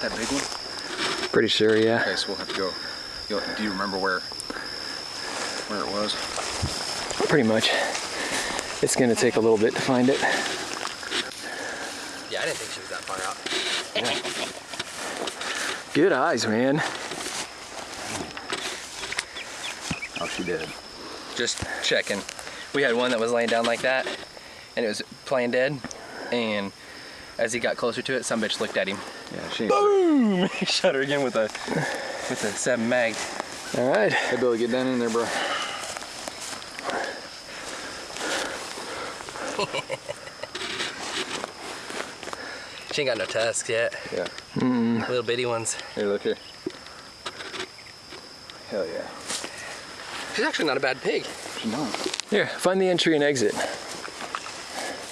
that big one? Pretty sure, yeah. Okay, so we'll have to go. Do you remember where it was? Pretty much. It's gonna take a little bit to find it. Yeah, I didn't think she was that far out. Yeah. Good eyes, man. Oh, she did. Just checking. We had one that was laying down like that, and it was playing dead, and as he got closer to it, some bitch looked at him. Yeah, she. Boom! He shot her again with a 7 mag. All right. Hey, Billy, get down in there, bro. She ain't got no tusks yet. Yeah. Little bitty ones. Here, look here. Hell yeah. She's actually not a bad pig. She's not. Here, find the entry and exit.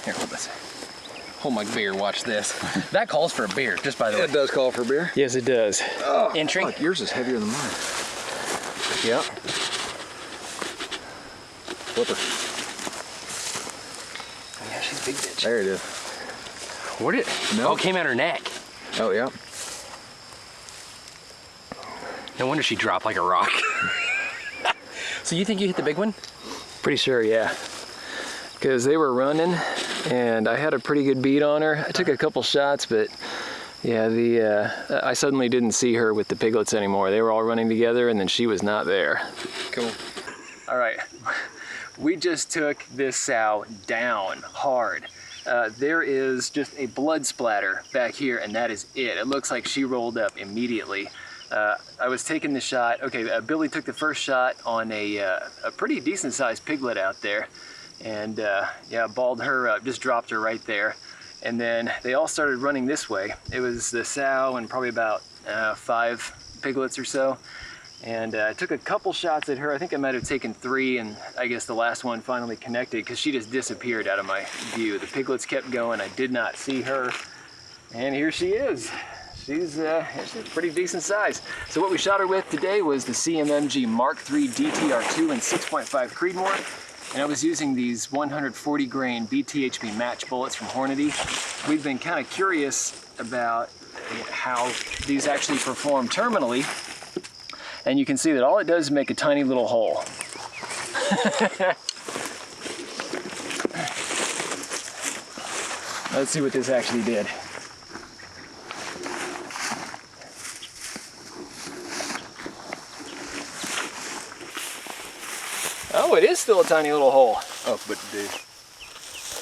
Here, hold this. Hold my beer, watch this. That calls for a beer, just by the way. It does call for beer. Yes, it does. Oh, entry. Fuck, yours is heavier than mine. Yep. Flipper. Oh, yeah, she's a big bitch. There it is. Where'd it? No. Oh, it came out her neck. Oh, yeah. No wonder she dropped like a rock. So you think you hit the big one? Pretty sure, yeah. Because they were running, and I had a pretty good beat on her. I took a couple shots, but yeah, I suddenly didn't see her with the piglets anymore. They were all running together, and then she was not there. Cool. All right, we just took this sow down hard. There is just a blood splatter back here, and that is it. It looks like she rolled up immediately. I was taking the shot. Okay, Billy took the first shot on a pretty decent sized piglet out there, and yeah, balled her up, just dropped her right there. And then they all started running this way. It was the sow and probably about 5 piglets or so. And I took a couple shots at her. I think I might have taken 3, and I guess the last one finally connected because she just disappeared out of my view. The piglets kept going. I did not see her, and here she is. She's pretty decent size. So what we shot her with today was the CMMG Mark3 DTR2 and 6.5 Creedmoor. And I was using these 140 grain BTHP Match bullets from Hornady. We've been kind of curious about how these actually perform terminally. And you can see that all it does is make a tiny little hole. Let's see what this actually did. Oh, it is still a tiny little hole. Oh, but dude.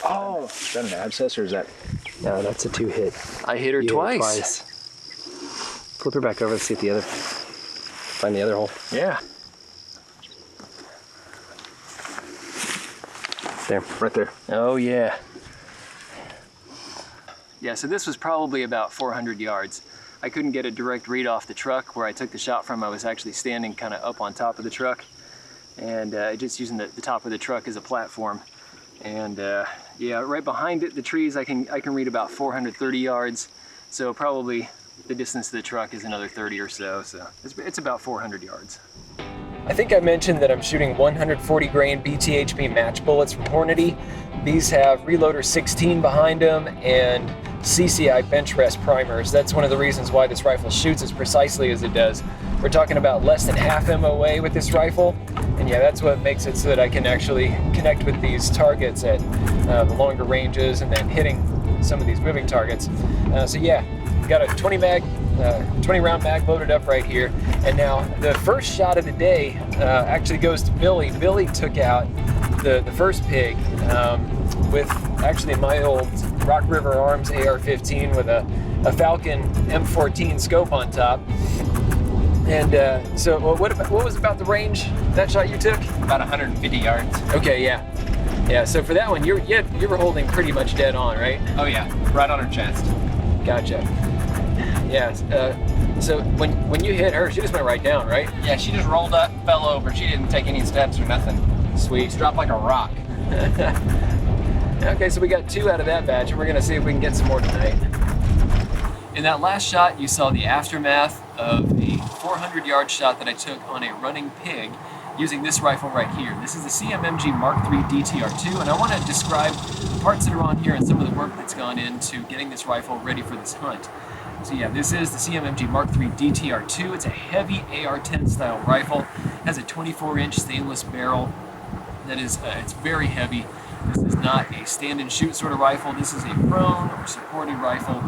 Oh. Is that an abscess or is that? No, that's a 2-hit. I hit her twice. Flip her back over and see if the other, find the other hole. Yeah. There. Right there. Oh, yeah. Yeah, so this was probably about 400 yards. I couldn't get a direct read off the truck where I took the shot from. I was actually standing kind of up on top of the truck, and just using the top of the truck as a platform. And yeah, right behind it, the trees, I can read about 430 yards. So probably the distance to the truck is another 30 or so. So it's about 400 yards. I think I mentioned that I'm shooting 140 grain BTHP Match bullets from Hornady. These have reloader 16 behind them and CCI bench rest primers. That's one of the reasons why this rifle shoots as precisely as it does. We're talking about less than half MOA with this rifle, and yeah, that's what makes it so that I can actually connect with these targets at the longer ranges and then hitting some of these moving targets. So yeah, got a 20 round mag loaded up right here. And now the first shot of the day actually goes to Billy. Billy took out the first pig with actually my old Rock River Arms AR15 with a Falcon M14 scope on top. And so what was about the range that shot you took? About 150 yards. Okay, yeah. Yeah, so for that one, you were holding pretty much dead on, right? Oh yeah, right on her chest. Gotcha. Yeah, so when you hit her, she just went right down, right? Yeah, she just rolled up, fell over. She didn't take any steps or nothing. Sweet. She dropped like a rock. Okay, so we got 2 out of that batch, and we're gonna see if we can get some more tonight. In that last shot, you saw the aftermath of a 400-yard shot that I took on a running pig using this rifle right here. This is the CMMG Mark3 DTR2, and I want to describe the parts that are on here and some of the work that's gone into getting this rifle ready for this hunt. So yeah, this is the CMMG Mark3 DTR2. It's a heavy AR10 style rifle. It has a 24-inch stainless barrel. That is, it's very heavy. This is not a stand and shoot sort of rifle. This is a prone or supported rifle.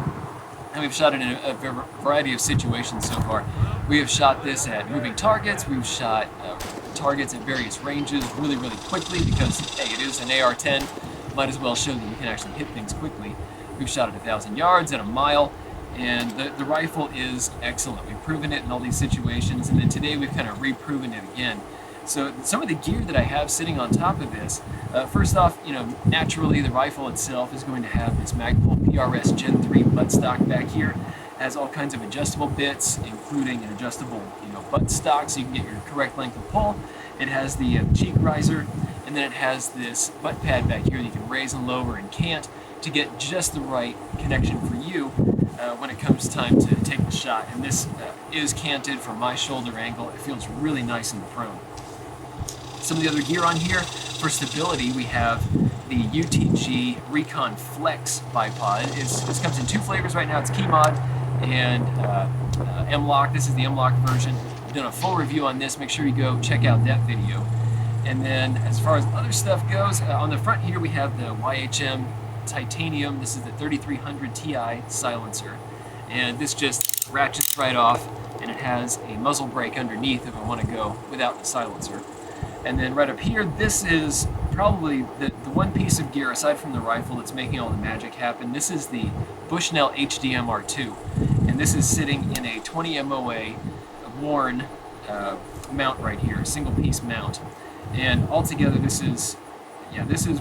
And we've shot it in a variety of situations so far. We have shot this at moving targets. We've shot targets at various ranges really, really quickly because, hey, it is an AR-10. Might as well show that you can actually hit things quickly. We've shot at 1,000 yards, at a mile, and the rifle is excellent. We've proven it in all these situations, and then today we've kind of reproven it again. So some of the gear that I have sitting on top of this, first off, naturally the rifle itself is going to have this Magpul PRS Gen 3 buttstock back here. It has all kinds of adjustable bits, including an adjustable, buttstock so you can get your correct length of pull. It has the cheek riser, and then it has this butt pad back here that you can raise and lower and cant to get just the right connection for you when it comes time to take the shot. And this is canted from my shoulder angle. It feels really nice in the prone. Some of the other gear on here, for stability, we have the UTG Recon Flex bipod. This comes in two flavors right now. It's Key Mod and M-Lock. This is the M-Lock version. I've done a full review on this. Make sure you go check out that video. And then as far as other stuff goes, on the front here we have the YHM Titanium. This is the 3300 Ti silencer. And this just ratchets right off, and it has a muzzle brake underneath if I want to go without the silencer. And then right up here, this is probably the one piece of gear, aside from the rifle, that's making all the magic happen. This is the Bushnell hdmr-ii. And this is sitting in a 20 MOA worn mount right here, a single piece mount. And altogether, this is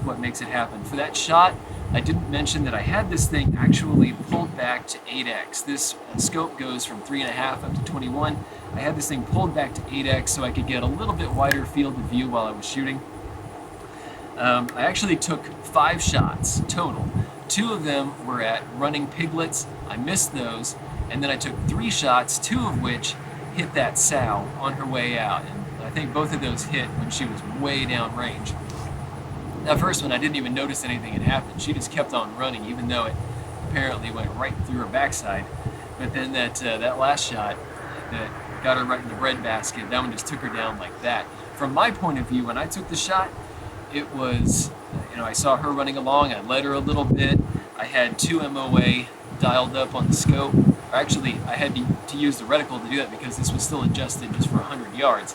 what makes it happen. For that shot, I didn't mention that I had this thing actually pulled back to 8x. This scope goes from 3.5 up to 21. I had this thing pulled back to 8x so I could get a little bit wider field of view while I was shooting. I actually took 5 shots total. 2 of them were at running piglets. I missed those. And then I took 3 shots, 2 of which hit that sow on her way out. And I think both of those hit when she was way down range. That first one, I didn't even notice anything had happened. She just kept on running, even though it apparently went right through her backside. But then that last shot that got her right in the breadbasket, that one just took her down like that. From my point of view, when I took the shot, it was, I saw her running along. I led her a little bit. I had 2 MOA dialed up on the scope. Actually, I had to use the reticle to do that because this was still adjusted just for 100 yards.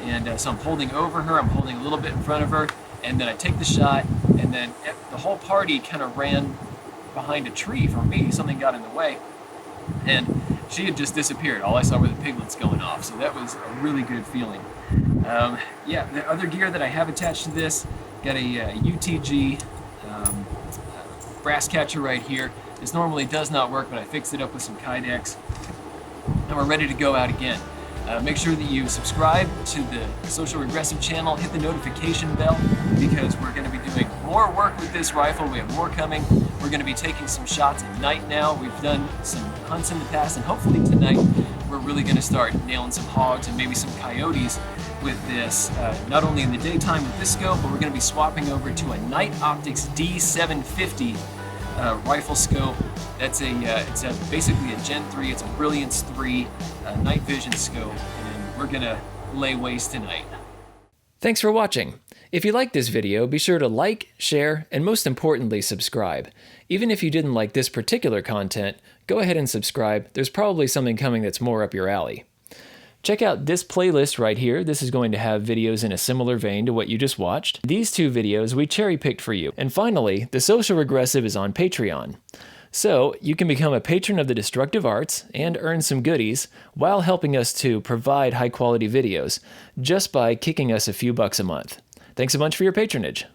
And so I'm holding over her, I'm holding a little bit in front of her, and then I take the shot, and then the whole party kind of ran behind a tree from me. Something got in the way, and she had just disappeared. All I saw were the piglets going off, so that was a really good feeling. Yeah, the other gear that I have attached to this, got a UTG brass catcher right here. This normally does not work, but I fixed it up with some Kydex, and we're ready to go out again. Make sure that you subscribe to the Social Regressive channel, hit the notification bell, because we're going to be doing more work with this rifle. We have more coming. We're going to be taking some shots at night now. We've done some hunts in the past, and hopefully tonight we're really going to start nailing some hogs and maybe some coyotes with this, not only in the daytime with this scope, but we're going to be swapping over to a Night Optics D750 rifle scope. That's it's basically a Gen 3. It's a Brilliance 3 night vision scope, and we're gonna lay waste tonight. Thanks for watching. If you liked this video, be sure to like, share, and most importantly, subscribe. Even if you didn't like this particular content, go ahead and subscribe. There's probably something coming that's more up your alley. Check out this playlist right here. This is going to have videos in a similar vein to what you just watched. These 2 videos we cherry-picked for you. And finally, the Social Regressive is on Patreon. So you can become a patron of the Destructive Arts and earn some goodies while helping us to provide high-quality videos just by kicking us a few bucks a month. Thanks a bunch for your patronage.